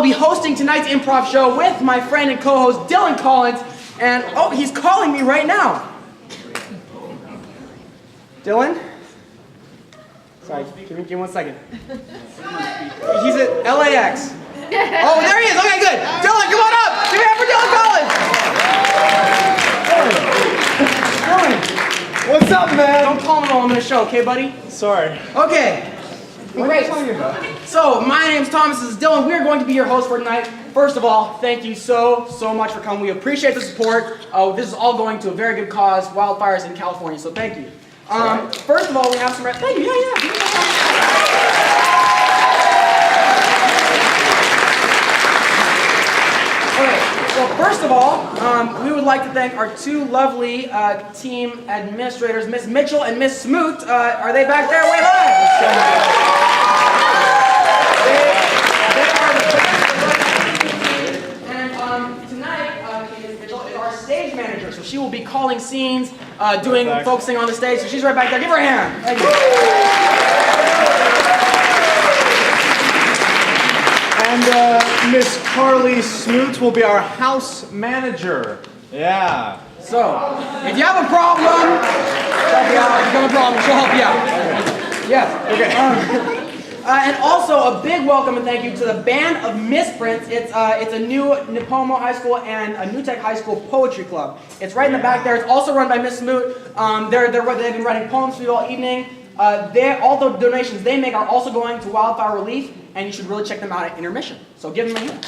be hosting tonight's improv show with my friend and co-host Dylan Collins, and oh, he's calling me right now. Dylan? Sorry, give me 1 second. He's at LAX. Oh, there he is. Okay, good. Dylan, come on up. Give it up for Dylan Collins. Dylan. What's up, man? Don't call me while I'm in the show, okay, buddy? Sorry. Okay. What are you talking about? So, my name's Thomas. This is Dylan. We are going to be your host for tonight. First of all, thank you so much for coming. We appreciate the support. This is all going to a very good cause, wildfires in California, so thank you. First of all, we have some... Thank you, yeah. Okay, so first of all, we would like to thank our two lovely team administrators, Miss Mitchell and Miss Smoot. Are they back there? Wave hi! They are the best. And tonight, Miss Mitchell is our stage manager, so she will be calling scenes, focusing on the stage. So she's right back there. Give her a hand. Thank you. And Miss Carly Smoot will be our house manager. Yeah. So, if you have a problem, she'll help you out. Yes. Okay. And also a big welcome and thank you to the Band of Misprints. It's a new Nipomo High School and a New Tech High School poetry club. It's right in the back there. It's also run by Miss Smoot. They've been writing poems for you all evening. All the donations they make are also going to wildfire relief, and you should really check them out at intermission. So give them a hand.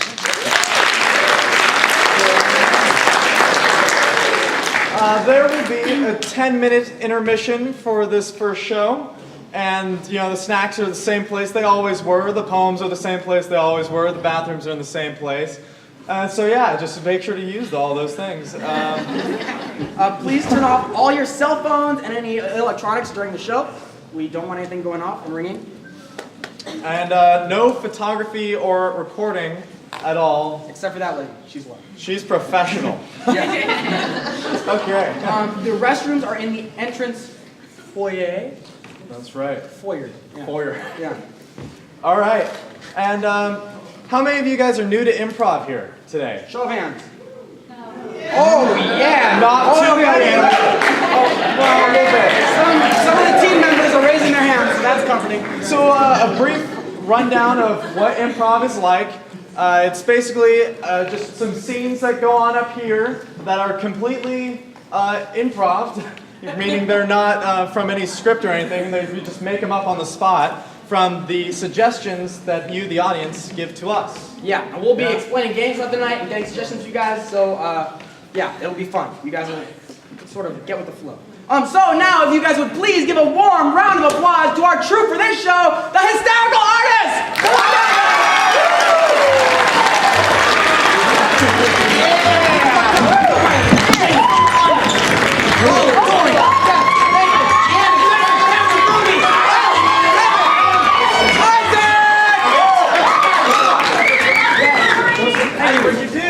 There will be a 10-minute intermission for this first show. And, the snacks are the same place they always were. The poems are the same place they always were. The bathrooms are in the same place. So yeah, just make sure to use all those things. Please turn off all your cell phones and any electronics during the show. We don't want anything going off and ringing. And no photography or recording at all. Except for that lady. She's what? She's professional. Yeah. Okay. The restrooms are in the entrance foyer. That's right. Foyer. Yeah. Foyer. Yeah. All right. And how many of you guys are new to improv here today? Show of hands. Oh, yeah. Not too many. Well, a little bit. Some of the team members are raising their hands, so that's comforting. So a brief rundown of what improv is like. It's basically just some scenes that go on up here that are completely improv, meaning they're not from any script or anything. We just make them up on the spot from the suggestions that you, the audience, give to us. Yeah, and we'll be explaining games throughout the night and getting suggestions from you guys, so yeah, it'll be fun. You guys will sort of get with the flow. So now, if you guys would please give a warm round of applause to our troupe for this show, the Hysterical Artists! Come on down!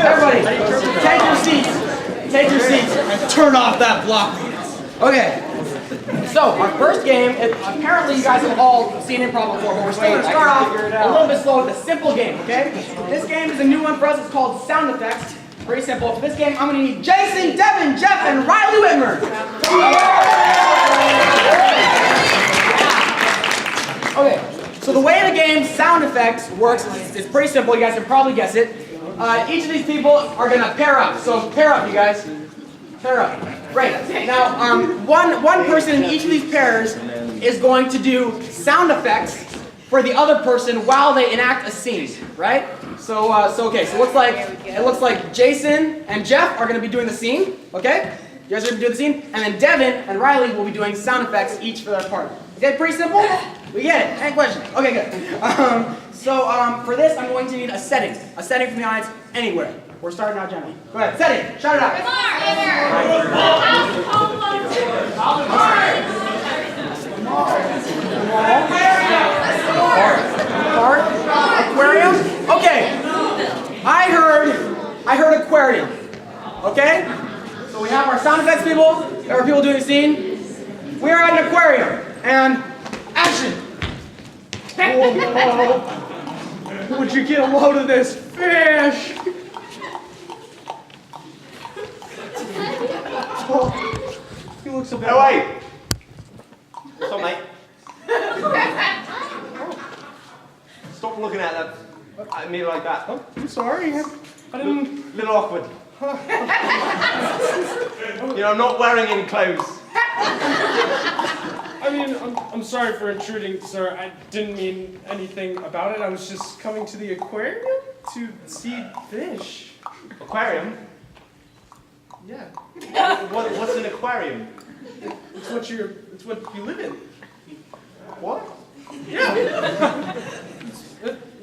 Everybody, take your seats. Take your seats and turn off that block. Okay. So, our first game, apparently you guys have all seen improv before, but we're still going to start off a little bit slow with a simple game, okay? This game is a new one for us. It's called Sound Effects. Pretty simple. For this game, I'm going to need Jason, Devin, Jeff, and Riley Whitmer. Okay, so the way the game Sound Effects works is pretty simple. You guys can probably guess it. Each of these people are going to pair up. So pair up, you guys. Pair up. Right. Now, one person in each of these pairs is going to do sound effects for the other person while they enact a scene, right? So okay. So it looks like Jason and Jeff are going to be doing the scene. Okay. You guys are going to do the scene, and then Devin and Riley will be doing sound effects each for their part. Okay. Pretty simple. We get it. Any questions? Okay. Good. For this, I'm going to need a setting from the audience anywhere. We're starting out generally. Go ahead. Setting. Shout it out. Park. Aquarium. Okay. I heard aquarium. Okay. So we have our sound effects people. There are people doing the scene. We are at an aquarium and action. Would you get a load of this fish? Oh, he looks a bit... Hey, wait! What's up, mate? Stop looking at me like that. Oh, I'm sorry. I didn't... Little awkward. I'm not wearing any clothes. I mean, I'm sorry for intruding, sir. I didn't mean anything about it. I was just coming to the aquarium to see fish. Aquarium? Yeah. What's an aquarium? It's what you live in. What? Yeah.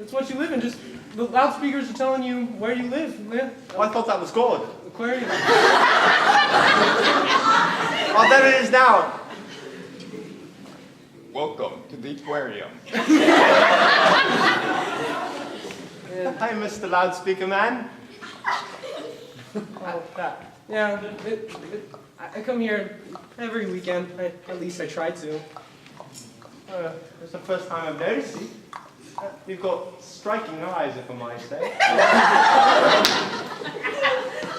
It's what you live in. Just the loudspeakers are telling you where you live. Yeah. Oh, I thought that was God. Aquarium. Oh, there it is now. Welcome to the aquarium. Hi, Mr. Loudspeaker Man. Oh, that. Yeah, I come here every weekend. At least I try to. It's the first time I've noticed you. You've got striking eyes, if I might say.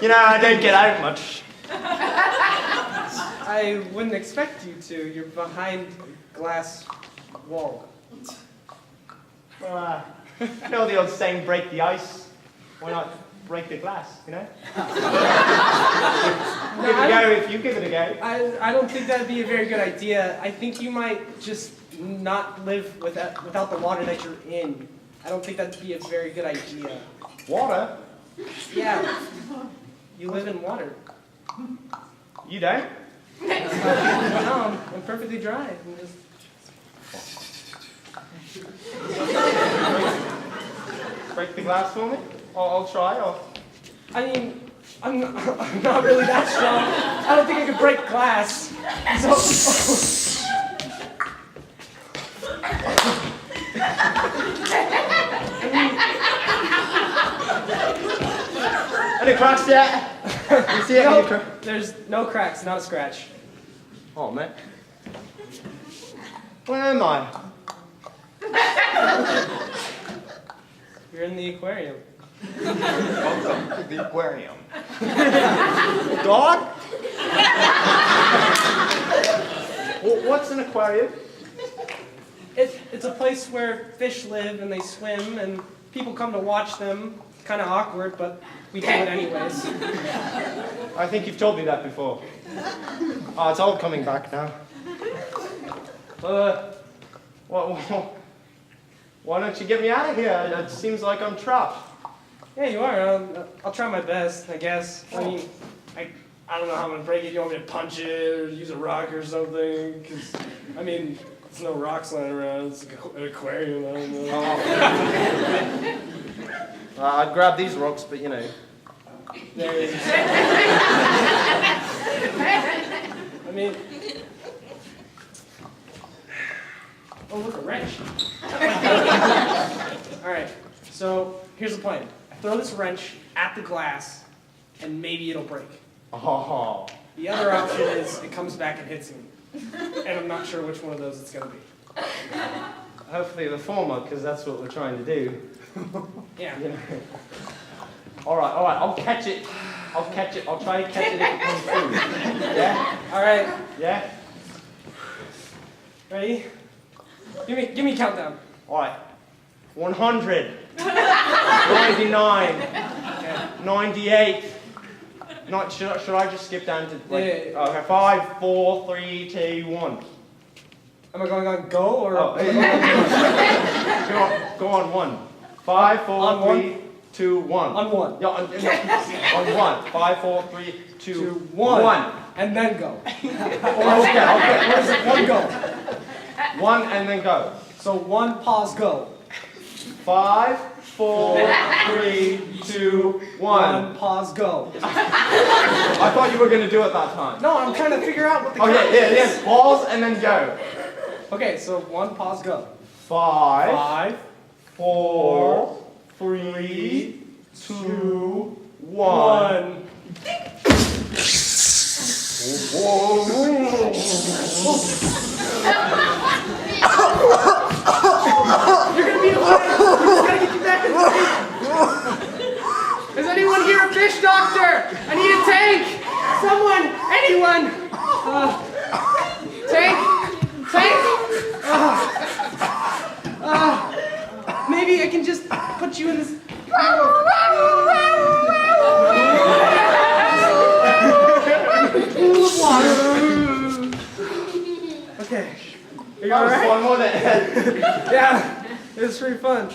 I don't get out much. I wouldn't expect you to. You're behind a glass wall. Well, the old saying, break the ice. Why not break the glass, Give it a go if you give it a go. I don't think that'd be a very good idea. I think you might just not live without the water that you're in. I don't think that'd be a very good idea. Water? Yeah. You live in water. You don't? No, I'm perfectly dry. I'm just... Break the glass for me? I'll try. I mean, I'm not really that strong. I don't think I could break glass. So... Any cracks yet? You see it? No, there's no cracks, not a scratch. Oh, man. Where am I? You're in the aquarium. Welcome to the aquarium. Dog? What's an aquarium? It's a place where fish live and they swim and people come to watch them. It's kind of awkward, but we do it anyways. I think you've told me that before. Oh, it's all coming back now. Why don't you get me out of here? It seems like I'm trapped. Yeah, you are. I'll try my best, I guess. I mean, I don't know how I'm gonna break it. You want me to punch it or use a rock or something? Because, I mean, there's no rocks lying around. It's like an aquarium. I don't know. I'd grab these rocks, but There it is. I mean... Oh, look, a wrench. Alright, so here's the plan. I throw this wrench at the glass, and maybe it'll break. Oh. The other option is it comes back and hits me. And I'm not sure which one of those it's going to be. Hopefully the former, because that's what we're trying to do. Yeah. All right, I'll catch it. I'll try to catch it if it comes through. Yeah? Alright, Yeah? ready? Give me a countdown. All right. 100. 99. Okay. 98. Should I just skip down to Yeah. Okay, 5, 4, 3, 2, 1. Am I going on go or? Oh, go on 1. 5, 4, On 3, 2, 1. On one. Yeah, on 1. 5, 4, 3, 2, 1. 1. And then go. Okay. Or is it one go? 1 and then go. So 1, pause, go. 5, 4, 3, 2, 1. 1, pause, go. I thought you were going to do it that time. No, I'm trying to figure out what the count Okay, is. yeah. Pause and then go. Okay, so 1, pause, go. 5, 5, 4, 3, 2, 1. 1. You're gonna be alive! We just gotta get you back in you all right? Fun, wasn't it? Yeah, it was pretty fun.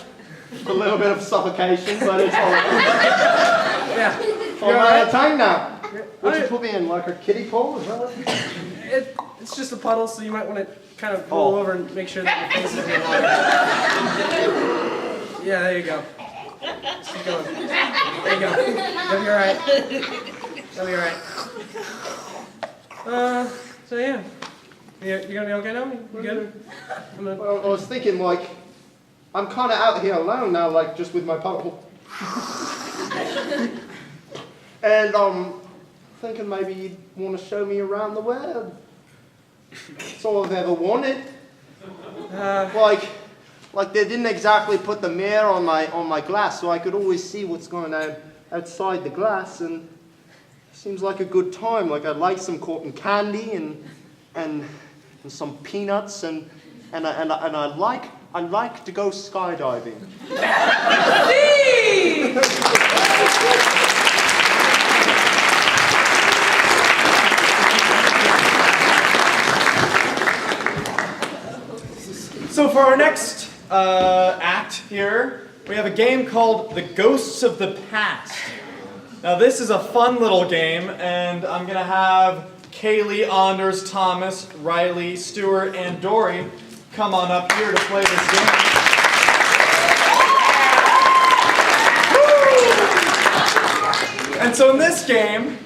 A little bit of suffocation, but it's all right. Yeah. I'm out of time now. What'd you put me in, like a kiddie pool? Is that what? It's just a puddle, so you might want to kind of roll over and make sure that your face is in the water. Yeah, there you go. Just keep going. There you go. You'll be alright. You'll be alright. So yeah. You're gonna be okay now? You good? Well, I was thinking, like, I'm kind of out here alone now, like, just with my puddle. And thinking maybe you'd want to show me around the world. That's all I've ever wanted. Like they didn't exactly put the mirror on my glass, so I could always see what's going on outside the glass, and it seems like a good time. Like I'd like some cotton candy and some peanuts, and I like to go skydiving. So for our next act here, we have a game called The Ghosts of the Past. Now this is a fun little game, and I'm going to have Kaylee, Anders, Thomas, Riley, Stuart, and Dory come on up here to play this game. And so in this game,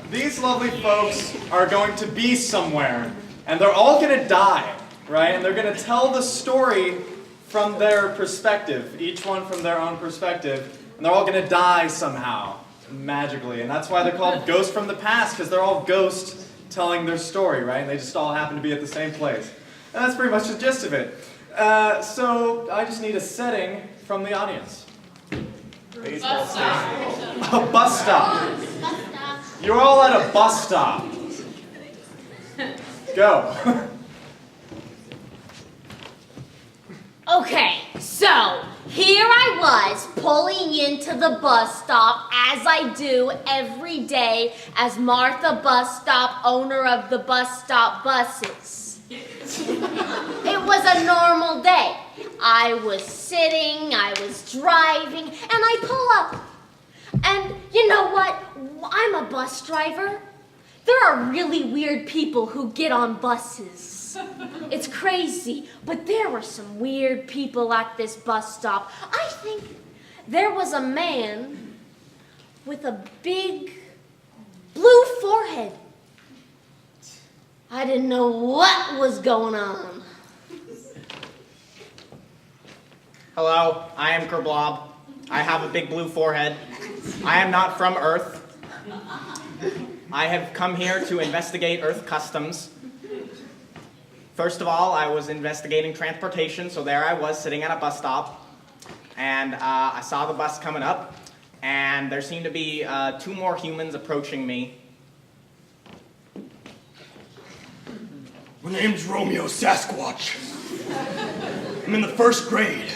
these lovely folks are going to be somewhere, and they're all going to die. Right? And they're going to tell the story from their perspective, each one from their own perspective, and they're all going to die somehow, magically. And that's why they're called Ghosts from the Past, because they're all ghosts telling their story, right? And they just all happen to be at the same place. And that's pretty much the gist of it. So I just need a setting from the audience. Baseball stadium. A bus stop. You're all at a bus stop. Go. Okay, so here I was pulling into the bus stop as I do every day as Martha Bus Stop, owner of the bus stop buses. It was a normal day. I was sitting, I was driving, and I pull up. And you know what? I'm a bus driver. There are really weird people who get on buses. It's crazy, but there were some weird people at this bus stop. I think there was a man with a big blue forehead. I didn't know what was going on. Hello, I am Kerblob. I have a big blue forehead. I am not from Earth. I have come here to investigate Earth customs. First of all, I was investigating transportation, so there I was sitting at a bus stop, and I saw the bus coming up, and there seemed to be 2 more humans approaching me. My name's Romeo Sasquatch. I'm in the 1st grade.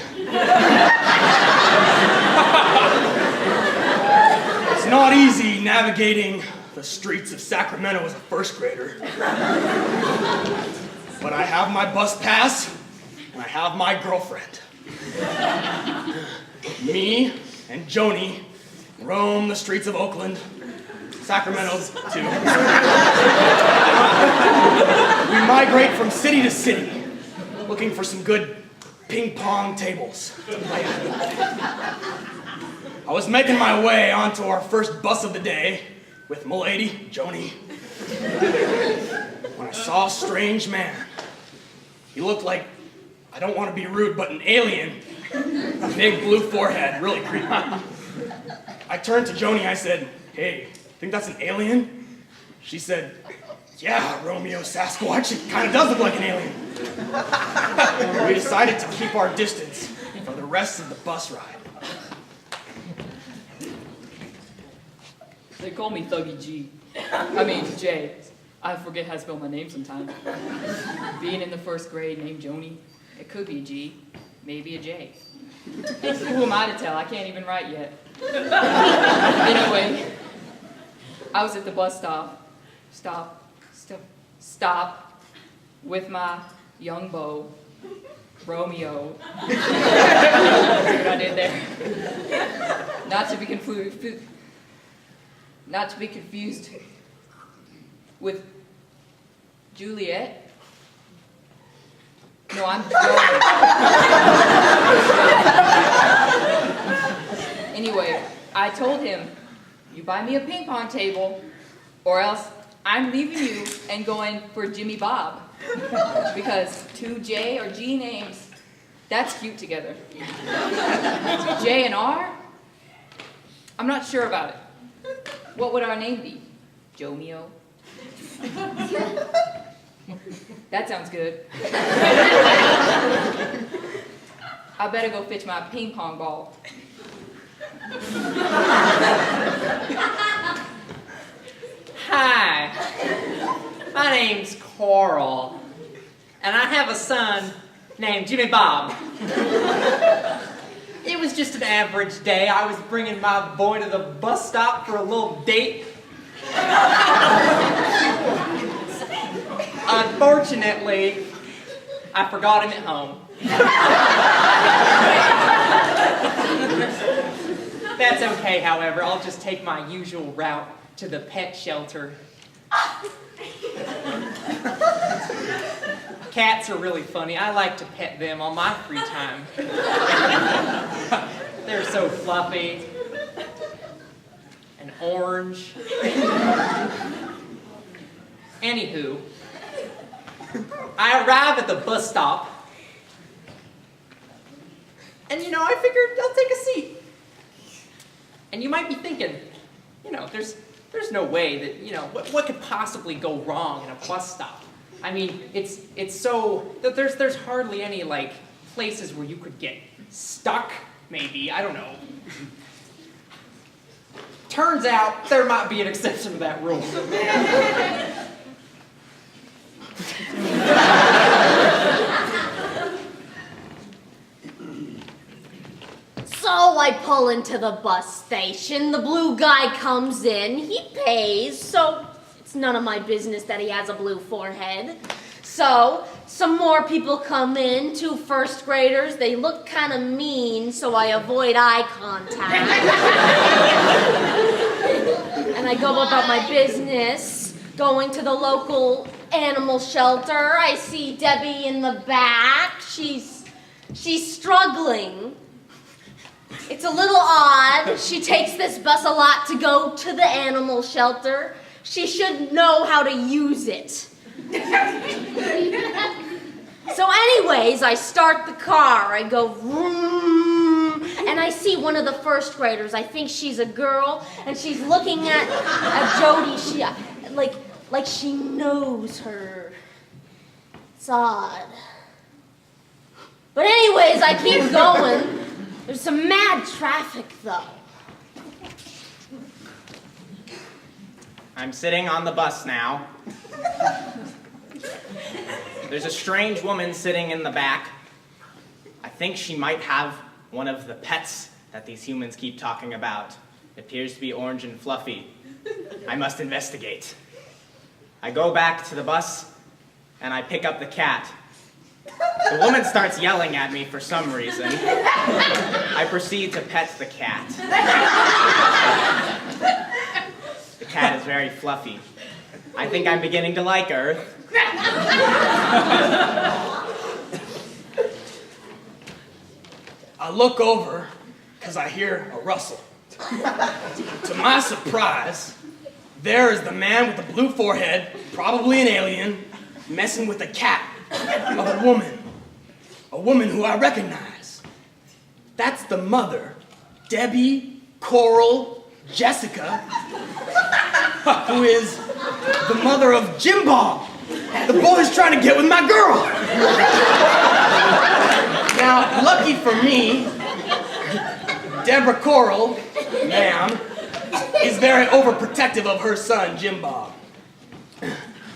It's not easy navigating the streets of Sacramento as a 1st grader. But I have my bus pass, and I have my girlfriend. Me and Joni roam the streets of Oakland, Sacramento's too. We migrate from city to city, looking for some good ping pong tables to play at. I was making my way onto our first bus of the day with m'lady, Joni, when I saw a strange man. He looked like, I don't want to be rude, but an alien. A big blue forehead, really creepy. I turned to Joni, I said, "Hey, think that's an alien?" She said, "Yeah, Romeo Sasquatch, it kind of does look like an alien." We decided to keep our distance for the rest of the bus ride. They call me Thuggy G. I mean, Jay. I forget how to spell my name sometimes. Being in the 1st grade named Joni, it could be a G, maybe a J. Who am I to tell? I can't even write yet. Anyway, I was at the bus stop with my Young Bo, Romeo. See what I did there? Not to be confused with Juliet. No, I'm joking. Anyway, I told him, you buy me a ping pong table, or else I'm leaving you and going for Jimmy Bob. Because two J or G names, that's cute together. J and R? I'm not sure about it. What would our name be? Jomeo? That sounds good. I better go fetch my ping pong ball. Hi, my name's Coral, and I have a son named Jimmy Bob. It was just an average day. I was bringing my boy to the bus stop for a little date. Unfortunately, I forgot him at home. That's okay, however. I'll just take my usual route to the pet shelter. Cats are really funny. I like to pet them on my free time. They're so fluffy and orange. Anywho, I arrive at the bus stop, and I figured I'll take a seat. And you might be thinking, there's no way that, what could possibly go wrong in a bus stop? I mean, it's so, there's hardly any, places where you could get stuck, maybe, I don't know. Turns out, there might be an exception to that rule. So I pull into the bus station, the blue guy comes in, he pays, so it's none of my business that he has a blue forehead. So, some more people come in, 2 first graders, they look kind of mean, so I avoid eye contact. And I go about my business, going to the local animal shelter. I see Debbie in the back, she's struggling. It's a little odd. She takes this bus a lot to go to the animal shelter. She should know how to use it. So anyways, I start the car. I go vroom, and I see one of the first graders. I think she's a girl, and she's looking at Jody. She like she knows her. It's odd. But anyways, I keep going. There's some mad traffic, though. I'm sitting on the bus now. There's a strange woman sitting in the back. I think she might have one of the pets that these humans keep talking about. It appears to be orange and fluffy. I must investigate. I go back to the bus, and I pick up the cat. The woman starts yelling at me for some reason. I proceed to pet the cat. The cat is very fluffy. I think I'm beginning to like Earth. I look over because I hear a rustle. To my surprise, there is the man with the blue forehead, probably an alien, messing with a cat of a woman who I recognize. That's the mother, Debbie, Coral, Jessica, who is the mother of Jim Bob, the boy who's trying to get with my girl. Now, lucky for me, Deborah Coral, ma'am, is very overprotective of her son, Jim Bob.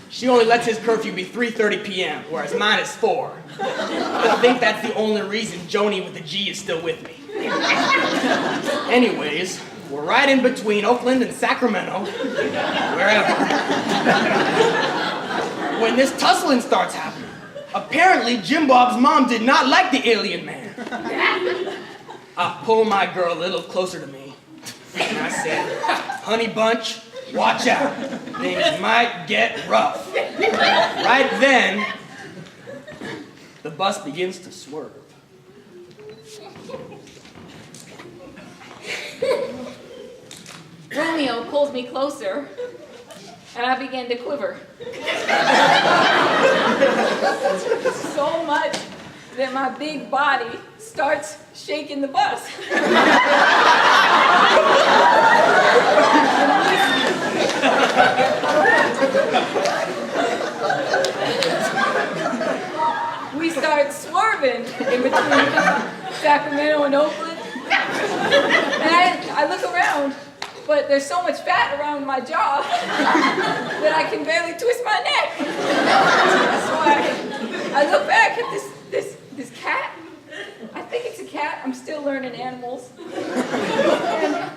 She only lets his curfew be 3:30 p.m., whereas mine is 4. I think that's the only reason Joni with the G is still with me. Anyways, we're right in between Oakland and Sacramento, wherever. When this tussling starts happening, Apparently, Jim Bob's mom did not like the alien man. I pulled my girl a little closer to me, and I said, honey bunch, watch out. Things might get rough. Right then, the bus begins to swerve. Romeo pulls me closer, and I begin to quiver. So much that my big body starts shaking the bus. We start swerving in between Sacramento and Oakland. And I look around, but there's so much fat around my jaw that I can barely twist my neck. So I look back at this cat. I think it's a cat. I'm still learning animals. And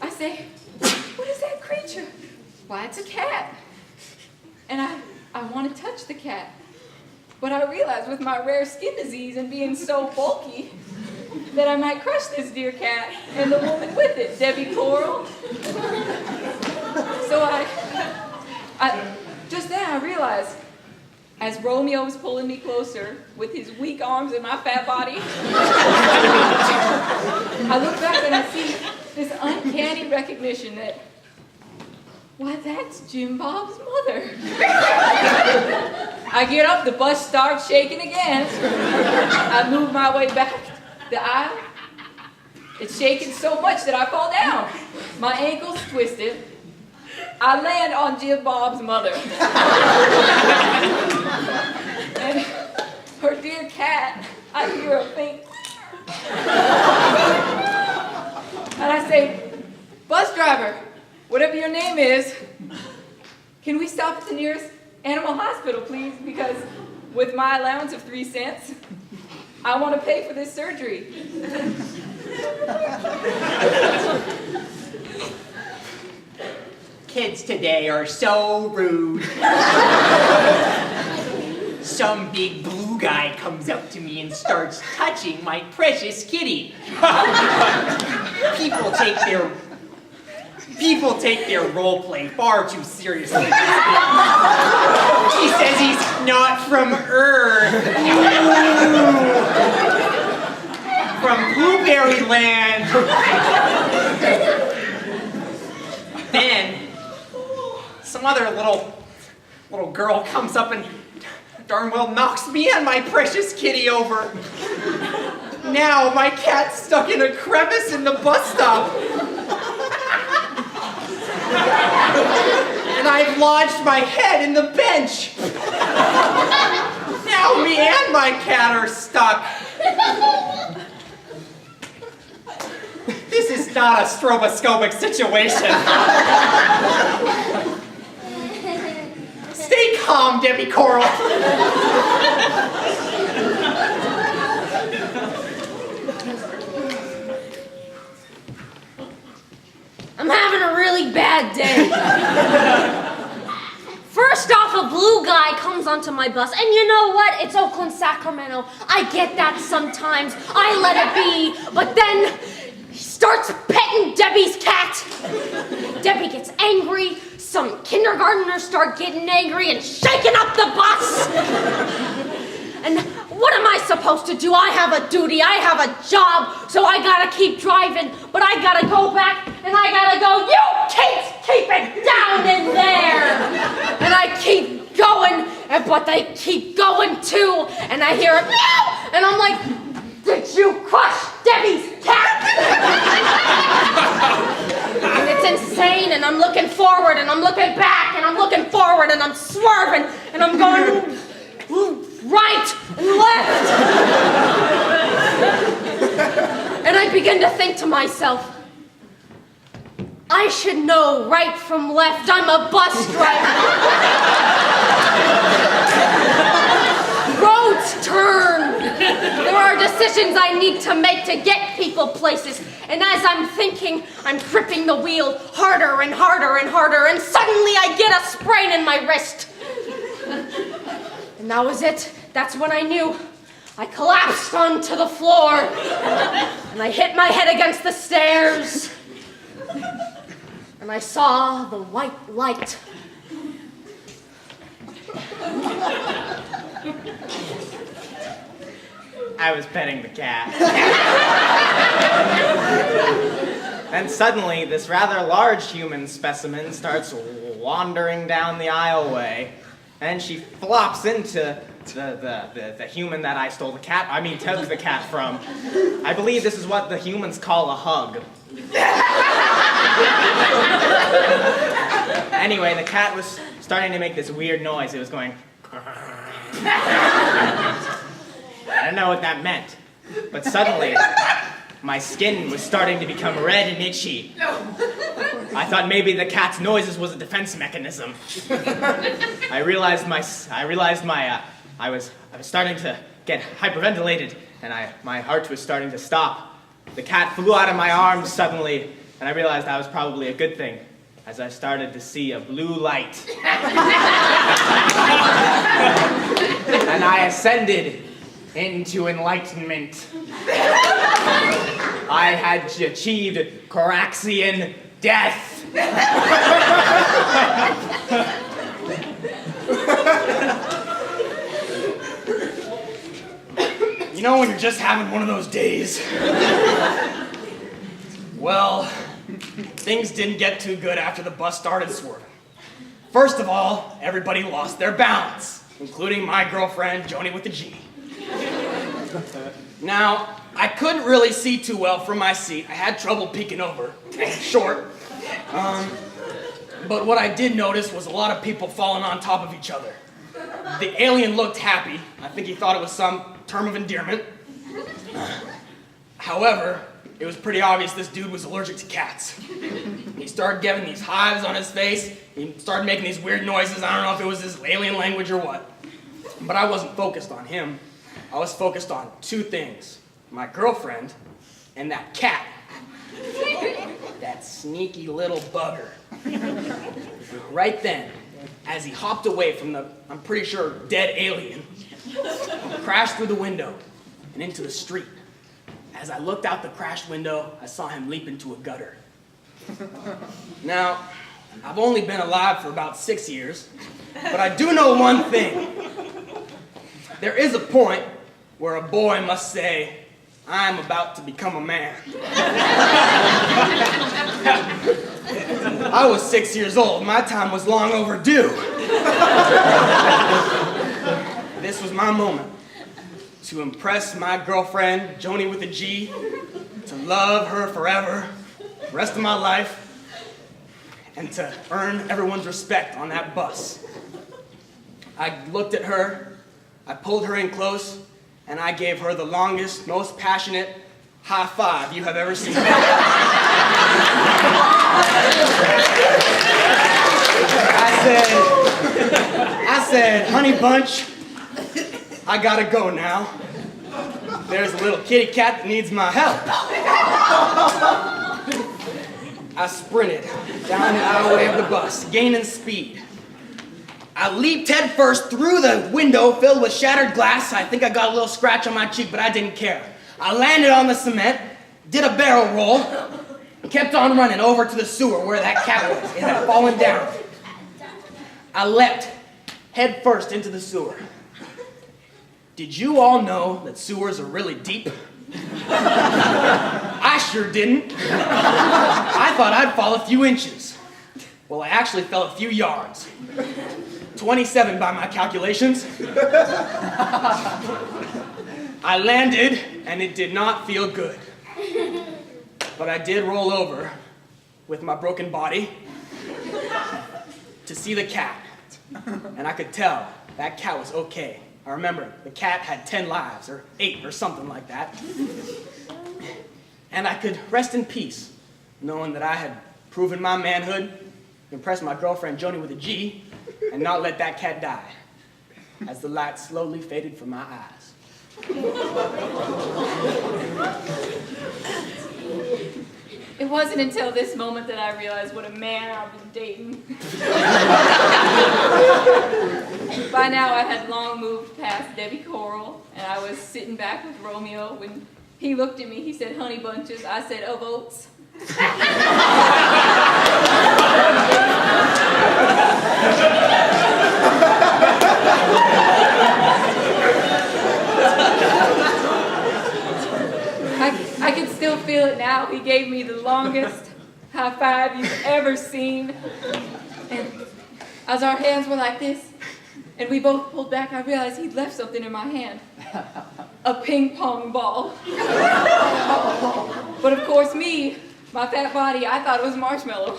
I say, what is that creature? Why, it's a cat. And I want to touch the cat. But I realize with my rare skin disease and being so bulky that I might crush this dear cat and the woman with it, Debbie Coral. So I just then I realized, as Romeo was pulling me closer with his weak arms and my fat body, I look back and I see this uncanny recognition that, why, that's Jim Bob's mother. I get up, the bus starts shaking again. I move my way back the aisle. It's shaking so much that I fall down. My ankle's twisted. I land on Jim Bob's mother. And her dear cat, I hear a faint. And I say, bus driver, whatever your name is, can we stop at the nearest animal hospital, please? Because with my allowance of 3 cents, I want to pay for this surgery. Kids today are so rude. Some big blue guy comes up to me and starts touching my precious kitty. People take their role play far too seriously. He says he's not from Earth. From Blueberry Land. Then some other little girl comes up and darn well knocks me and my precious kitty over. Now my cat's stuck in a crevice in the bus stop. And I've lodged my head in the bench. Now me and my cat are stuck. This is not a stroboscopic situation. Stay calm, Debbie Coral. I'm having a really bad day. First off, a blue guy comes onto my bus, and you know what? It's Oakland, Sacramento. I get that sometimes. I let it be. But then he starts petting Debbie's cat. Debbie gets angry. Some kindergartners start getting angry and shaking up the bus. And what am I supposed to do? I have a duty, I have a job, so I gotta keep driving, but I gotta go back and I gotta go, you kids, keep it down in there! And I keep going, but they keep going too, and I hear a meow, and I'm like, did you crush Debbie's cat? And it's insane, and I'm looking forward, and I'm looking back, and I'm looking forward, and I'm swerving, and I'm going right and left. And I begin to think to myself, I should know right from left. I'm a bus driver. Roads turn. There are decisions I need to make to get people places. And as I'm thinking, I'm gripping the wheel harder and harder and harder, and suddenly I get a sprain in my wrist. And that was it. That's when I knew. I collapsed onto the floor. And I hit my head against the stairs. And I saw the white light. I was petting the cat. And suddenly, this rather large human specimen starts wandering down the aisleway, and she flops into the human that I took the cat from. I believe this is what the humans call a hug. Anyway, the cat was starting to make this weird noise. It was going... I don't know what that meant, but suddenly, my skin was starting to become red and itchy. I thought maybe the cat's noises was a defense mechanism. I was starting to get hyperventilated, and my heart was starting to stop. The cat flew out of my arms suddenly, and I realized that was probably a good thing, as I started to see a blue light. And I ascended into enlightenment. I had achieved Coraxian death. You know when you're just having one of those days? Well, things didn't get too good after the bus started swerving. First of all, everybody lost their balance, including my girlfriend, Joni with the G. Now, I couldn't really see too well from my seat. I had trouble peeking over. Short. But what I did notice was a lot of people falling on top of each other. The alien looked happy. I think he thought it was some term of endearment. However, it was pretty obvious this dude was allergic to cats. He started getting these hives on his face. He started making these weird noises. I don't know if it was his alien language or what. But I wasn't focused on him. I was focused on two things. My girlfriend and that cat. That sneaky little bugger. Right then, as he hopped away from the, I'm pretty sure, dead alien, he crashed through the window and into the street. As I looked out the crashed window, I saw him leap into a gutter. Now, I've only been alive for about 6 years, but I do know one thing. There is a point where a boy must say, I'm about to become a man. I was 6 years old. My time was long overdue. This was my moment to impress my girlfriend, Joni with a G, to love her forever, the rest of my life, and to earn everyone's respect on that bus. I looked at her, I pulled her in close, and I gave her the longest, most passionate high five you have ever seen. I said, honey bunch, I gotta go now. There's a little kitty cat that needs my help. I sprinted down the aisleway of the bus, gaining speed. I leaped headfirst through the window filled with shattered glass. I think I got a little scratch on my cheek, but I didn't care. I landed on the cement, did a barrel roll, and kept on running over to the sewer where that cat was. It had fallen down. I leapt headfirst into the sewer. Did you all know that sewers are really deep? I sure didn't. I thought I'd fall a few inches. Well, I actually fell a few yards. 27 by my calculations. I landed, and it did not feel good. But I did roll over with my broken body to see the cat. And I could tell that cat was okay. I remember the cat had 10 lives, or 8, or something like that. And I could rest in peace, knowing that I had proven my manhood, impressed my girlfriend Joni with a G, and not let that cat die, as the light slowly faded from my eyes. It wasn't until this moment that I realized what a man I've been dating. By now, I had long moved past Debbie Coral, and I was sitting back with Romeo. When he looked at me, he said, "Honey bunches." I said, "Of oats." I can still feel it now. He gave me the longest high five you've ever seen. And as our hands were like this, and we both pulled back, I realized he'd left something in my hand. A ping pong ball. But of course me, my fat body, I thought it was marshmallow.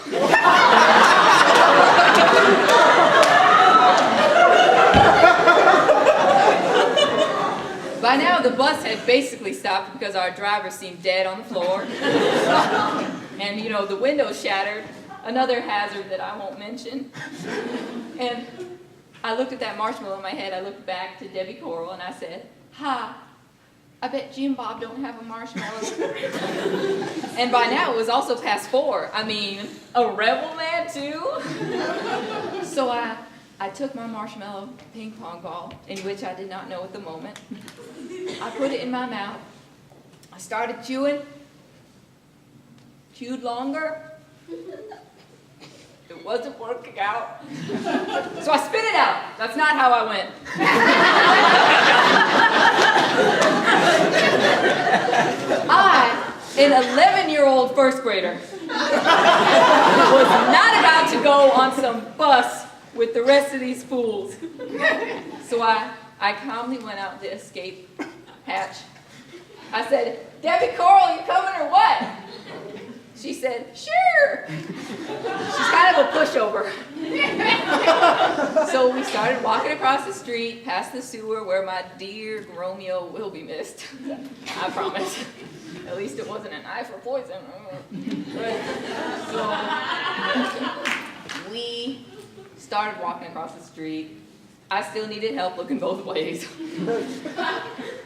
By now, the bus had basically stopped because our driver seemed dead on the floor. And, you know, the windows shattered, another hazard that I won't mention. And I looked at that marshmallow in my head, I looked back to Debbie Coral, and I said, "Ha, I bet Jim Bob don't have a marshmallow." And by now, it was also past 4. I mean, a rebel man, too? So I took my marshmallow ping pong ball, in which I did not know at the moment. I put it in my mouth. I started chewing. Chewed longer. It wasn't working out. So I spit it out. That's not how I went. I, an 11-year-old first grader, was not about to go on some bus with the rest of these fools. So I calmly went out the escape hatch. I said, "Debbie Coral, you coming or what?" She said, "Sure." She's kind of a pushover. So we started walking across the street, past the sewer where my dear Romeo will be missed. I promise. At least it wasn't an eye for poison. So we started walking across the street. I still needed help looking both ways.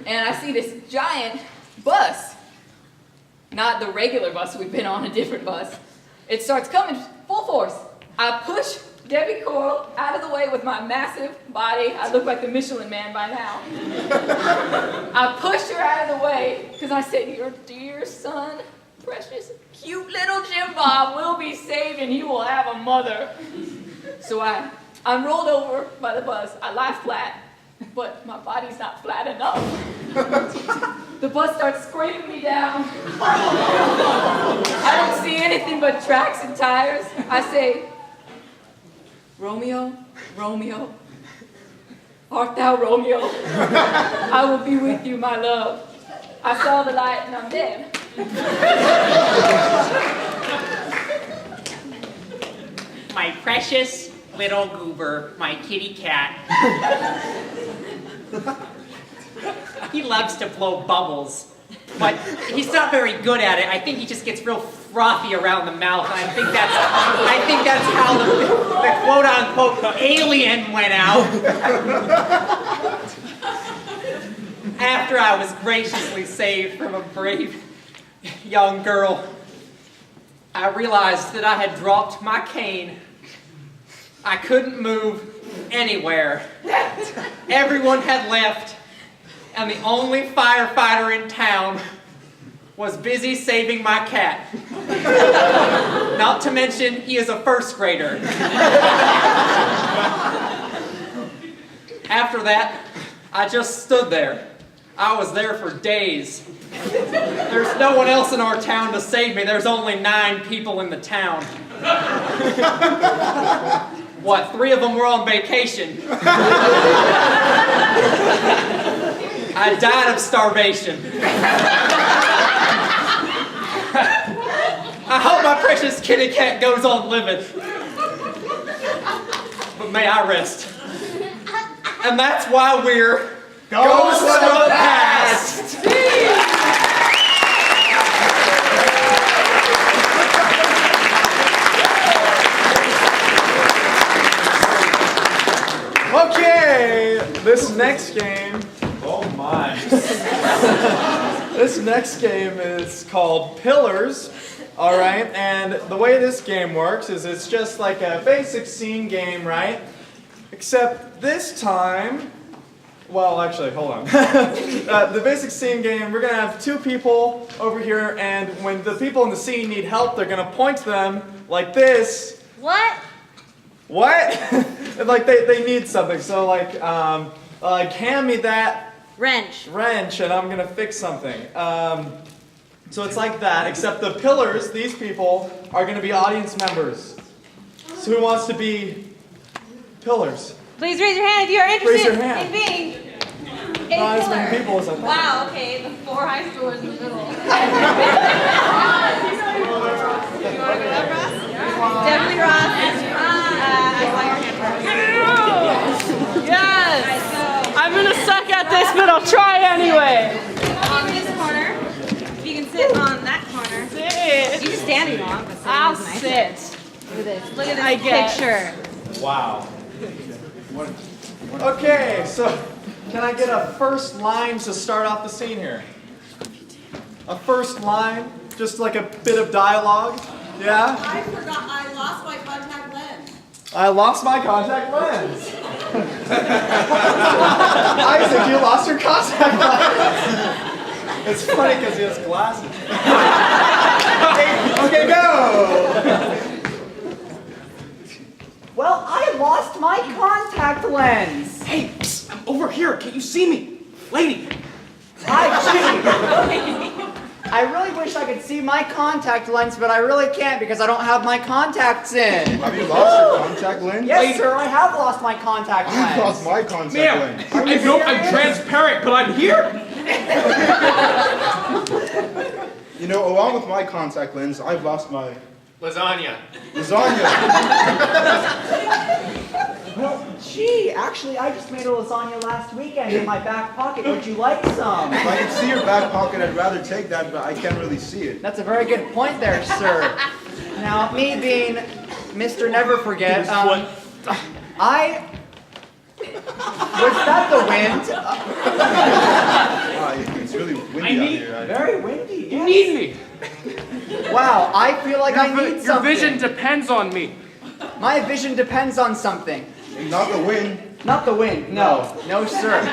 And I see this giant bus. Not the regular bus we've been on, a different bus. It starts coming full force. I push Debbie Coral out of the way with my massive body. I look like the Michelin Man by now. I pushed her out of the way because I said, "Your dear son, precious, cute little Jim Bob will be saved and he will have a mother." So I'm rolled over by the bus. I lie flat, but my body's not flat enough. The bus starts scraping me down. I don't see anything but tracks and tires. I say, "Romeo, Romeo, art thou Romeo? I will be with you, my love." I saw the light and I'm dead. My precious little goober, my kitty cat. He loves to blow bubbles, but he's not very good at it. I think he just gets real frothy around the mouth, and I think that's how the quote-unquote alien went out. After I was graciously saved from a brave young girl, I realized that I had dropped my cane. I couldn't move anywhere. Everyone had left, and the only firefighter in town was busy saving my cat. Not to mention, he is a first grader. After that, I just stood there. I was there for days. There's no one else in our town to save me. There's only 9 people in the town. What, 3 of them were on vacation? I died of starvation. I hope my precious kitty cat goes on living. But may I rest. And that's why we're Ghosts of the Past! Okay, this next game, oh my. This next game is called Pillars, all right? And the way this game works is it's just like a basic scene game, right? Except this time, well, actually, hold on. The basic scene game, we're going to have two people over here, and when the people in the scene need help, they're going to point to them like this. What? What? Like they need something. So like hand me that Wrench. and I'm going to fix something. So it's like that, except the pillars, these people, are going to be audience members. So who wants to be pillars? Please raise your hand if you are Raise interested your hand. in being a Not as pillar. many people as I thought. Wow, okay, the 4 high schoolers in the middle. You want to go up, Ross? Definitely Ross. I saw your hand first. Yes! I'm gonna suck at this, but I'll try anyway. On this corner. If you can sit on that corner. Sit. You can stand if you want, but sitting I'll is nice. sit. Look at this. Look at this I guess. picture. Wow. Okay, so can I get a first line to start off the scene here? A first line, just like a bit of dialogue. Yeah? I forgot I lost my contact lens. I lost my contact lens. Isaac, you lost your contact lens. It's funny because he has glasses. Okay, go. Well, I lost my contact lens. Hey, psst, I'm over here. Can't you see me? Lady. Hi, I really wish I could see my contact lens, but I really can't because I don't have my contacts in. Have you lost your contact lens? Yes, sir, I have lost my contact I lens. lost my contact Ma'am, lens. I know I'm transparent, but I'm here. You know, along with my contact lens, I've lost my Lasagna. lasagna. Well, gee, actually, I just made a lasagna last weekend in my back pocket. Would you like some? If I can see your back pocket, I'd rather take that, but I can't really see it. That's a very good point there, sir. Now, me being Mr. Never Forget, I... Was that the wind? It's really windy out here. Very windy, yes. You need me. Wow, I feel like I need Your something. vision depends on me. My vision depends on something. Not the wind. Not the wind, no. No, sir.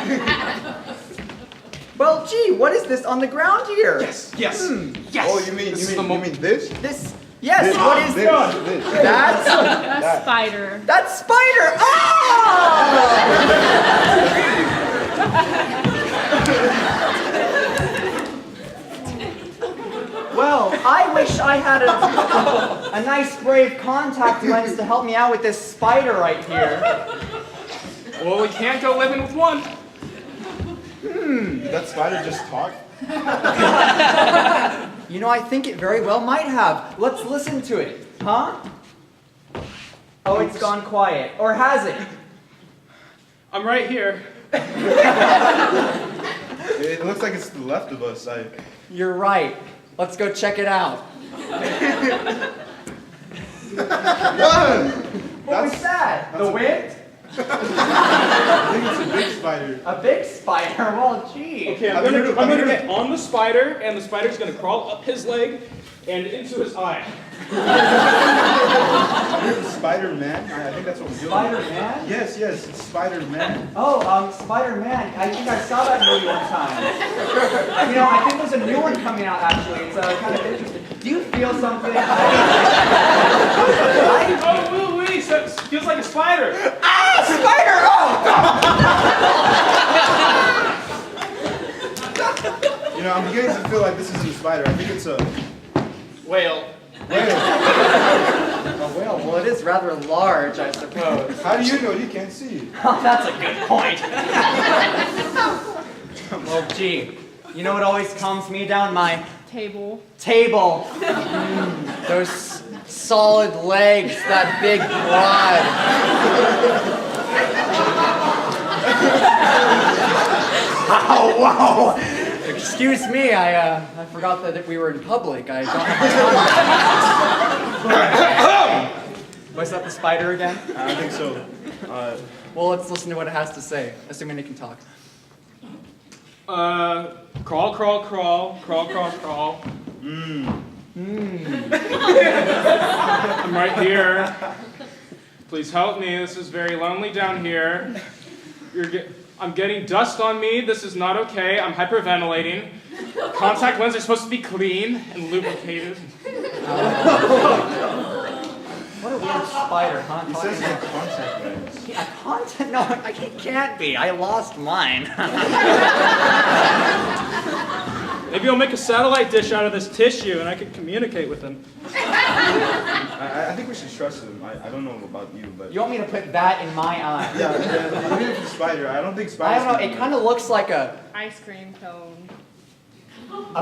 Well, gee, what is this on the ground here? Yes. Yes. Oh, you mean this? This, yes, This, what is this? That's That's spider. That's spider! Oh! Well, I wish I had a nice brave contact lens to help me out with this spider right here. Well, we can't go living with one. Did that spider just talk? You know, I think it very well might have. Let's listen to it. Huh? Oh, it's gone quiet. Or has it? I'm right here. It looks like it's to the left of us. You're right. Let's go check it out. What was that? The wind? I think it's a big spider. A big spider? Well, gee. Okay, I'm gonna get on the spider, and the spider's gonna crawl up his leg and into his eye. Spider-Man? I think that's what we're doing. Spider-Man? Yes, it's Spider-Man. Oh, Spider-Man. I think I saw that movie one time. You know, I think there's a new one coming out, actually. It's kind of interesting. Do you feel something? Oh, wait, so it feels like a spider. Ah, spider! Oh! You know, I'm beginning to feel like this isn't a spider. I think it's a Whale. whale. A whale? Well, it is rather large, I suppose. How do you know? You can't see it. Oh, that's a good point. Well, gee, you know what always calms me down? My Table. table. Those solid legs, that big quad. Oh, wow! Excuse me, I forgot that we were in public. I don't have my Was that the spider again? I think so. Well, let's listen to what it has to say, assuming it can talk. Crawl, crawl, crawl, crawl, crawl, crawl. I'm right here. Please help me. This is very lonely down here. I'm getting dust on me. This is not okay. I'm hyperventilating. Contact lenses are supposed to be clean and lubricated. What a weird spider, huh? He says they're contact lens. Yeah, contact? No, it can't be. I lost mine. Maybe I'll make a satellite dish out of this tissue and I can communicate with him. I think we should trust him. I don't know about you, but... You want me to put that in my eye? Yeah, even if it's a spider, I don't think I spiders... don't know, it kind of looks like a Ice cream cone.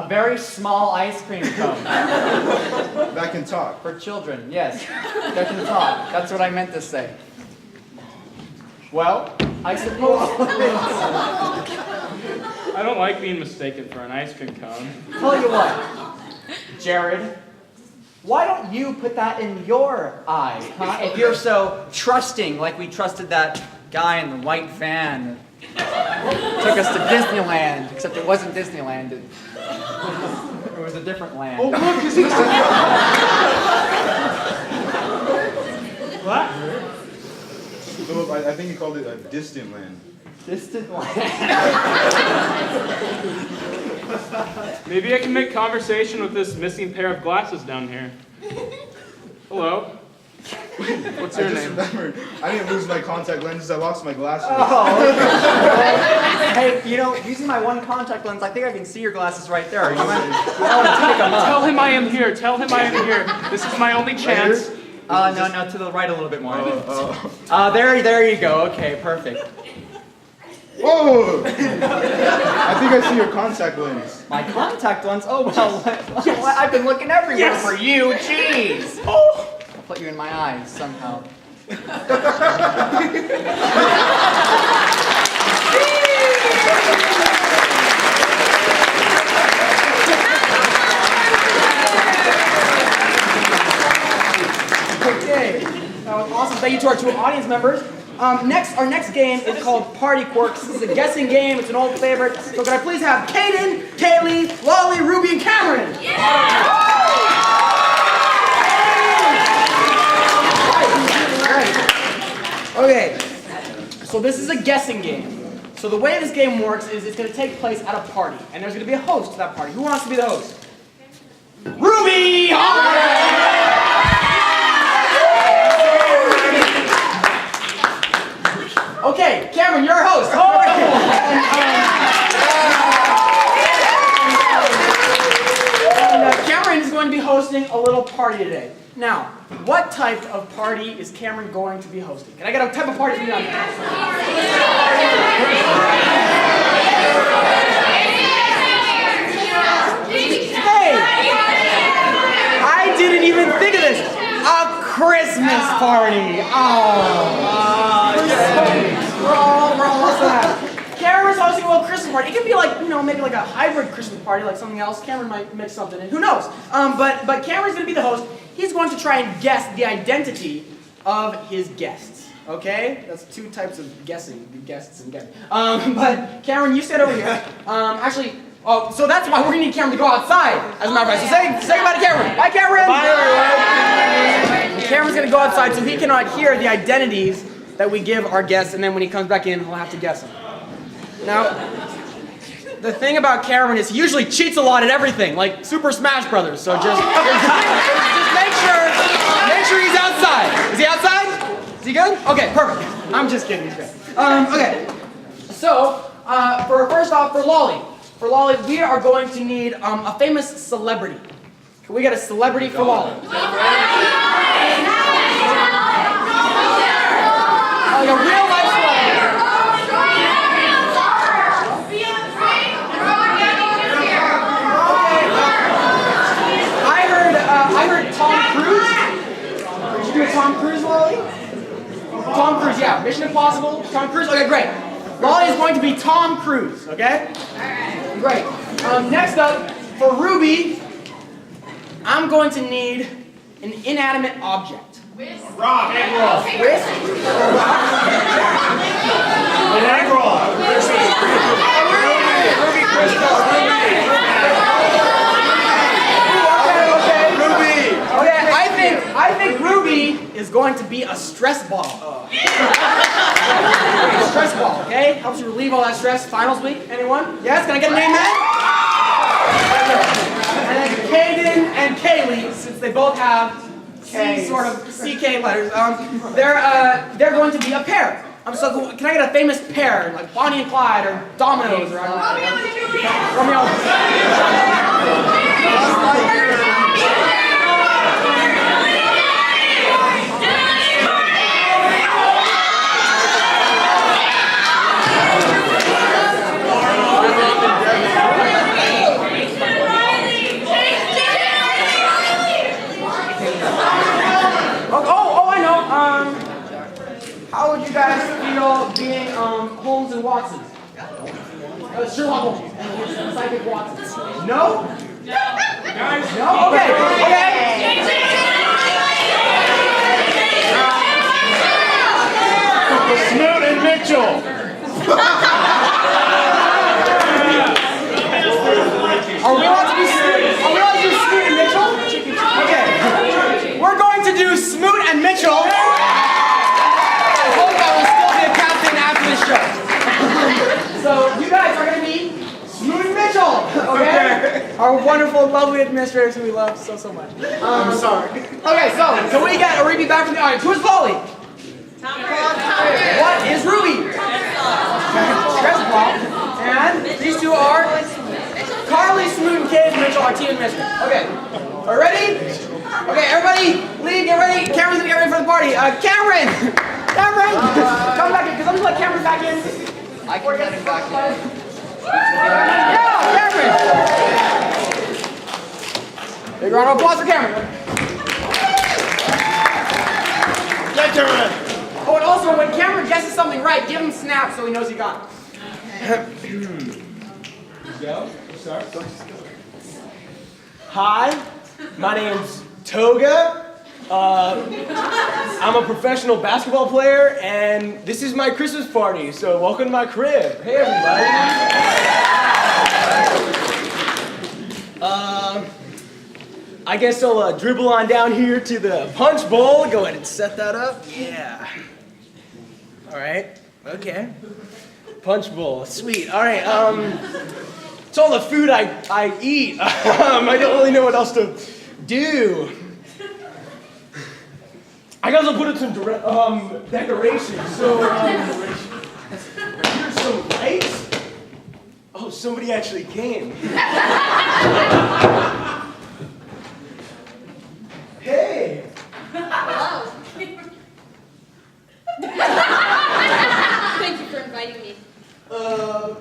very small ice cream cone. That can talk. For children, yes. That can talk. That's what I meant to say. Well, I suppose... I don't like being mistaken for an ice cream cone. Tell you what, Jared, why don't you put that in your eye, huh? If you're so trusting, like we trusted that guy in the white van that took us to Disneyland, except it wasn't Disneyland. It was a different land. Oh, look, is it... What? Philip, I think you called it a distant land. Distant land. Maybe I can make conversation with this missing pair of glasses down here. Hello. What's your I just name? remembered, I didn't lose my contact lenses, I lost my glasses. Oh, okay. Hey, you know, using my one contact lens, I think I can see your glasses right there. You want to take them up? Tell him I am here. Tell him I am here. This is my only chance. No, to the right a little bit more. There you go. Okay, perfect. Whoa! I think I see your contact lens. My contact lens? Oh, well, I've been looking everywhere for you. Jeez. Oh. I'll put you in my eyes somehow. Okay, that was awesome. Thank you to our two audience members. Our next game is called Party Quirks. This is a guessing game. It's an old favorite. So could I please have Kaden, Kaylee, Lolly, Ruby, and Cameron? Okay, so this is a guessing game. So the way this game works is it's going to take place at a party, and there's going to be a host to that party. Who wants to be the host? Ruby! Okay, Cameron, you're a host. Cameron is going to be hosting a little party today. Now, what type of party is Cameron going to be hosting? Can I get a type of party from you? Hey! I didn't even think of this. A Christmas party. We're all lost on that. Cameron's hosting a little Christmas party. It could be like, maybe like a hybrid Christmas party, like something else. Cameron might mix something in. Who knows? But Cameron's going to be the host. He's going to try and guess the identity of his guests. Okay? That's two types of guessing. Guests and guests. But Cameron, you sit over here. So that's why we're going to need Cameron to go outside, as a matter of fact. So say goodbye to Cameron. Bye, Cameron! Bye, everyone! Cameron's going to go outside so he cannot hear the identities that we give our guests, and then when he comes back in, he'll have to guess them. Now, the thing about Cameron is he usually cheats a lot at everything, like Super Smash Brothers. So just make sure he's outside. Is he outside? Is he good? Okay, perfect. I'm just kidding. He's good. Okay. So, first off, for Lolly, we are going to need a famous celebrity. Can we get a celebrity for Lolly? Like a real life celebrity. I heard Tom Cruise. Did you do a Tom Cruise, Lolly? Tom Cruise, yeah. Mission Impossible, Tom Cruise. Okay, great. Lolly is going to be Tom Cruise, okay? Alright. Great. Next up, for Ruby, I'm going to need an inanimate object. Rock. Egg roll. Whisk? An egg roll. Ruby Crystal. Okay. Ruby. Okay, I think Ruby is going to be a stress ball. Stress ball, okay? Helps you relieve all that stress. Finals week, anyone? Yes, can I get an amen? And then Kaden and Kaylee, since they both have sort of CK letters, they're going to be a pair. So can I get a famous pair, like Bonnie and Clyde or Dominoes or Romeo and Juliet? Romeo. Oh, I know. How would you guys feel being Holmes and Watson? Sherlock Holmes and Psychic Watson. No? Guys, no? Okay. Snoot and Mitchell. Are we allowed to do Snoot and Mitchell? Okay. We're going to do Smoot and Mitchell. I hope I will still be a captain after the show. So you guys are going to be Smoot and Mitchell, okay? Our wonderful, lovely administrators who we love so much. I'm sorry. Okay, so can we get a repeat back from the audience? Who's Polly? What is Ruby? Stress ball. And these two are Carly, Smoot, and Kate Mitchell, our team administrators. Okay. Are you ready? Okay, everybody, leave, get ready. Cameron's gonna get ready for the party. Cameron! Cameron! Come back in, because I'm gonna let Cameron back in. I can let him back in. Yeah, Cameron! Big round of applause for Cameron. Yeah, Cameron. Oh, and also, when Cameron guesses something right, give him snap so he knows he got it. Go. Start. Hi, my name's Toga. I'm a professional basketball player, and this is my Christmas party. So welcome to my crib. Hey, everybody. I guess I'll dribble on down here to the punch bowl. Go ahead and set that up. Yeah. All right. Okay. Punch bowl. Sweet. All right. It's all the food I eat. I don't really know what else to do. I guess I'll put in some decorations. So, here's some lights. Oh, somebody actually came. Hey. Hello. Thank you for inviting me. No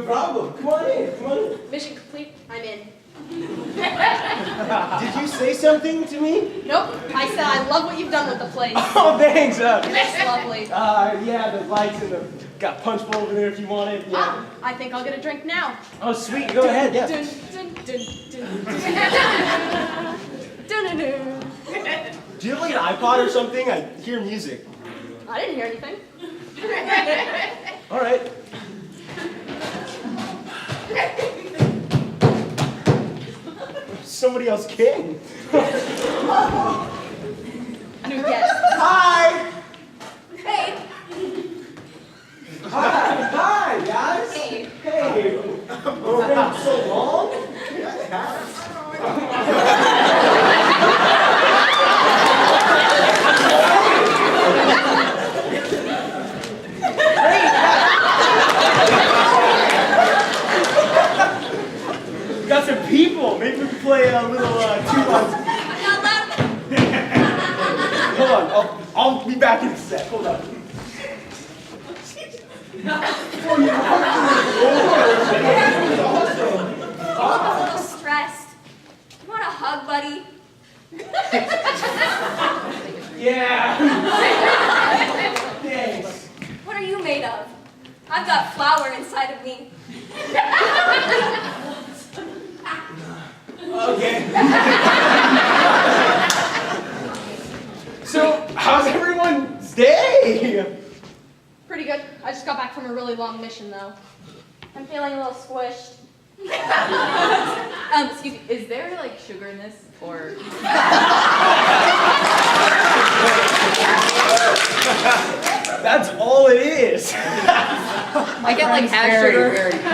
problem. Come on in. Come on in. Mission complete. I'm in. Did you say something to me? Nope. I said I love what you've done with the place. Oh, thanks. It's lovely. Yeah, the lights and got punch bowl over there if you want it. Yeah. I think I'll get a drink now. Oh, sweet. Go ahead. Yeah. Dun, dun, dun, dun, dun, dun. Do you have like an iPod or something? I hear music. I didn't hear anything. All right. Somebody else came. New guest. Hi. Hey. Hi, guys. Hey. Hey. Oh, it's been so long. Got some people. Maybe we can play a little 2 on. Hold on. I'll be back in a sec. Hold on. I'm a little stressed. You want a hug, buddy? Yeah. Thanks. What are you made of? I've got flour inside of me. Okay. So, how's everyone's day? Pretty good. I just got back from a really long mission, though. I'm feeling a little squished. Excuse me, is there like sugar in this or? I get like half Very, sugar. very picky.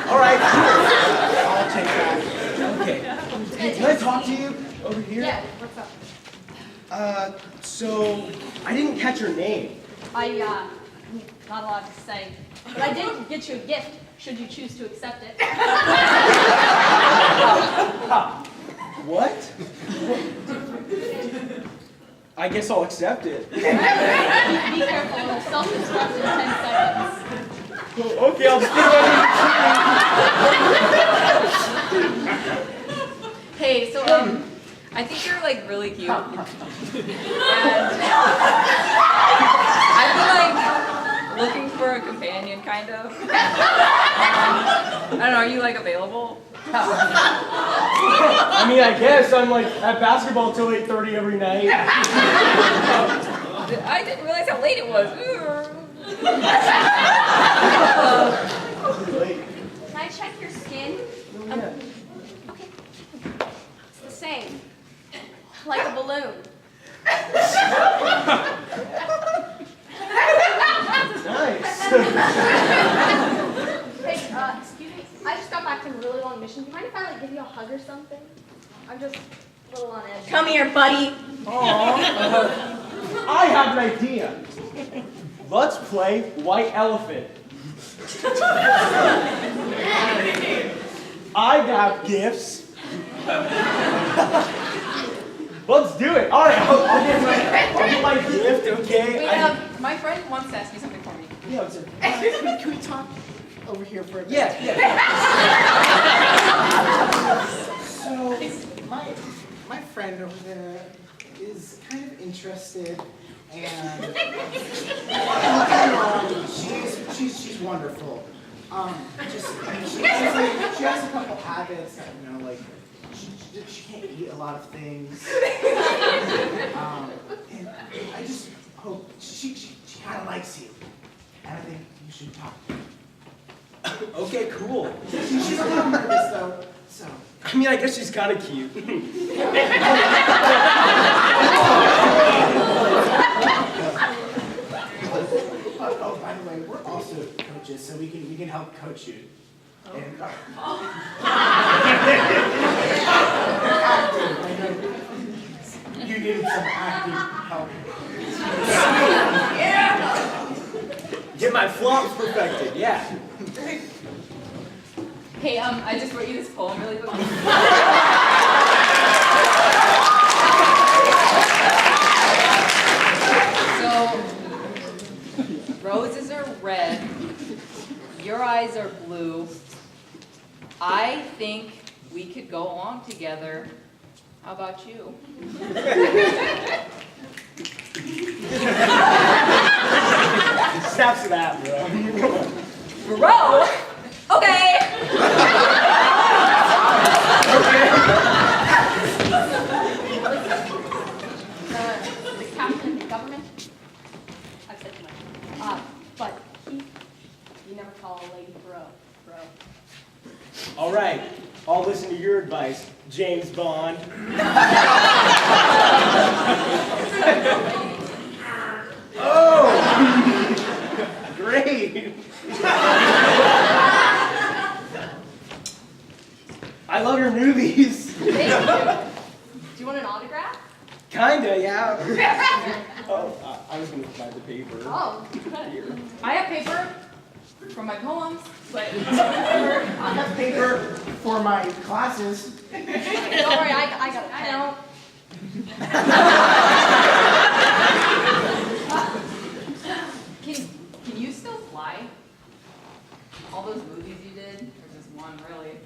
All right, sure. I'll take that. Okay. Hey, can I talk to you over here? Yeah, what's up? So I didn't catch your name. I'm not allowed to say, but I did get you a gift, should you choose to accept it. What? I guess I'll accept it. Be careful, it'll self-destruct in 10 seconds. Okay, I'll just think about it. Hey, so I think you're like really cute. And I've been like looking for a companion, kind of. I don't know. Are you like available? I mean, I guess I'm like at basketball till 8:30 every night. I didn't realize how late it was. Can I check your skin? Okay. It's the same. Like a balloon. Nice. Hey, excuse me. I just got back from a really long mission. Do you mind if I like give you a hug or something? I'm just a little on edge. Come here, buddy. I have an idea. Let's play White Elephant. I got gifts. Let's do it. All right, I'll get my gift, okay? Wait, my friend wants to ask you something for me. Yeah, what's it? Can we talk over here for a bit? Yeah. So, my friend over there is kind of interested, and she's wonderful. She has a couple habits that, like, she can't eat a lot of things. And I just hope she kind of likes you, and I think you should talk to her. Okay, cool. She's a little nervous though, so. I mean, I guess she's kind of cute. Oh, by the way, we're also coaches, so we can help coach you. And, acting, I know you need some acting help. Get my flops perfected, yeah. Hey, I just wrote you this poem really quick. So, roses are red, your eyes are blue. I think we could go along together. How about you? Snaps to that, bro. Bro? Okay. The captain of the government, I've said too much. But you never call a lady bro. All right, I'll listen to your advice, James Bond. Oh, great. I love your movies. Thank you. Do you want an autograph? Kinda, yeah. Oh, I was gonna buy the paper. Oh, Here. I have paper from my poems, but I have paper for my classes. don't worry, I got a pen. Can you still fly? All those movies you did, or just one really?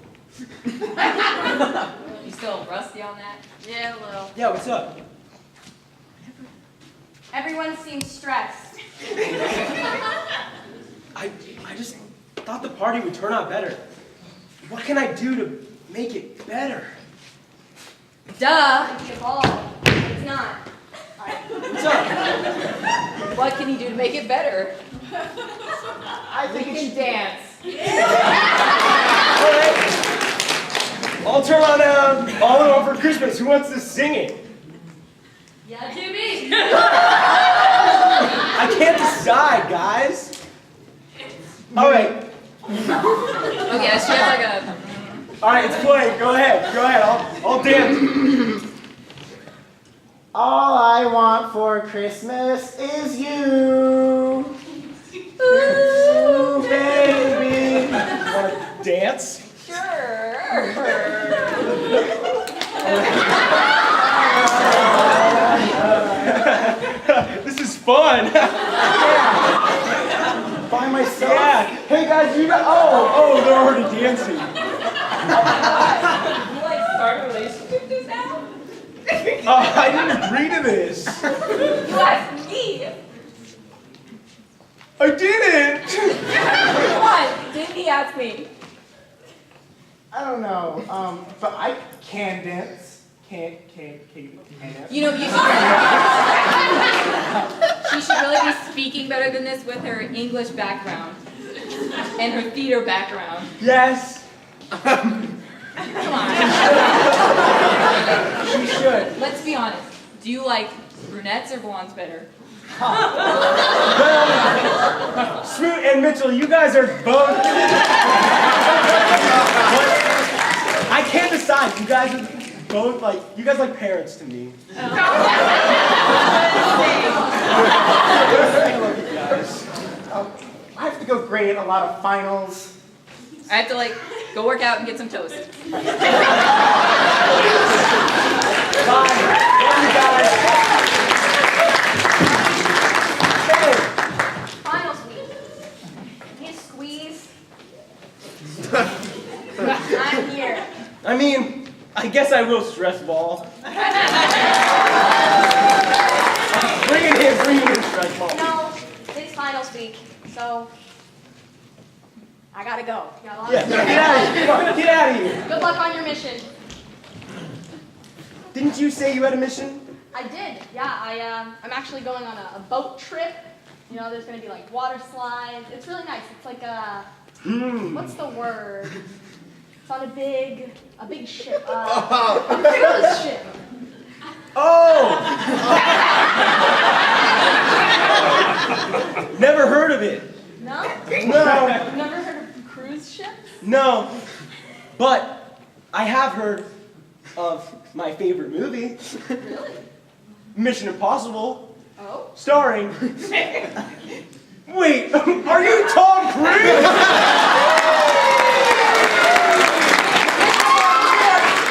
You still rusty on that? Yeah, a little. Yeah, what's up? Everyone seems stressed. I just thought the party would turn out better. What can I do to make it better? Duh! It's a ball. It's not. What's up? What can you do to make it better? I think We can dance. All right. I'll turn on All in All for Christmas. Who wants to sing it? Yeah, to me. I I can't decide, guys. All right. Okay, she has like a. All right, it's playing. Go ahead. I'll dance. All I want for Christmas is you. Ooh, baby. Want to dance? This is fun. By myself? Yeah. Hey guys, you got. Oh, they're already dancing. You like start a relationship just now? I didn't agree to this. You asked me. I didn't. What? Didn't he ask me? I don't know, but I can dance. Can't dance. You know, she should really be speaking better than this with her English background and her theater background. Yes. Come on. She should. Let's be honest. Do you like brunettes or blondes better? Smoot and Mitchell, you guys are both. I can't decide. You guys are both like. You guys like parents to me. I love you guys. I have to go grade a lot of finals. I have to like go work out and get some toast. Bye. Love you guys. Hey. Finals week. Need a squeeze? I'm here. I mean, I guess I will stress ball. Bring it in, stress ball. No, it's finals week, so I gotta go. You got a lot Yeah, of get out of here. Come on, get out of here. Good luck on your mission. Didn't you say you had a mission? I did, yeah. I'm actually going on a boat trip. You know, there's gonna be like water slides. It's really nice. It's like a, what's the word? It's on a big ship. A cruise ship. Oh! Never heard of it. No? No. Never heard of cruise ships? No. But I have heard of my favorite movie. Really? Mission Impossible. Oh? Starring. Wait, are you Tom Cruise?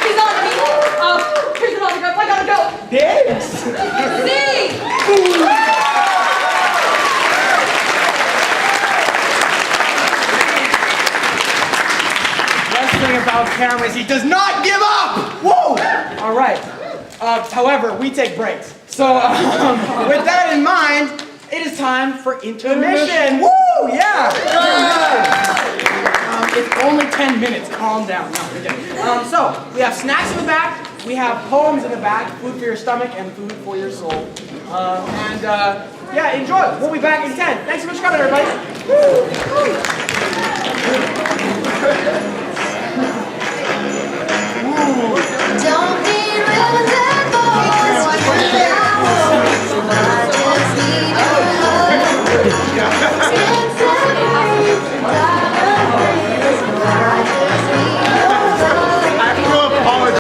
He's on me. Here's an autograph. I gotta go. Thanks. See? Best thing about Cameron is he does not give up! Whoa! All right. However, we take breaks. So, with that in mind, it is time for intermission. Woo! Yeah! It's only 10 minutes. Calm down. No, we're kidding. So, we have snacks in the back. We have poems in the back. Food for your stomach and food for your soul. Yeah, enjoy. We'll be back in 10. Thanks so much for coming, everybody.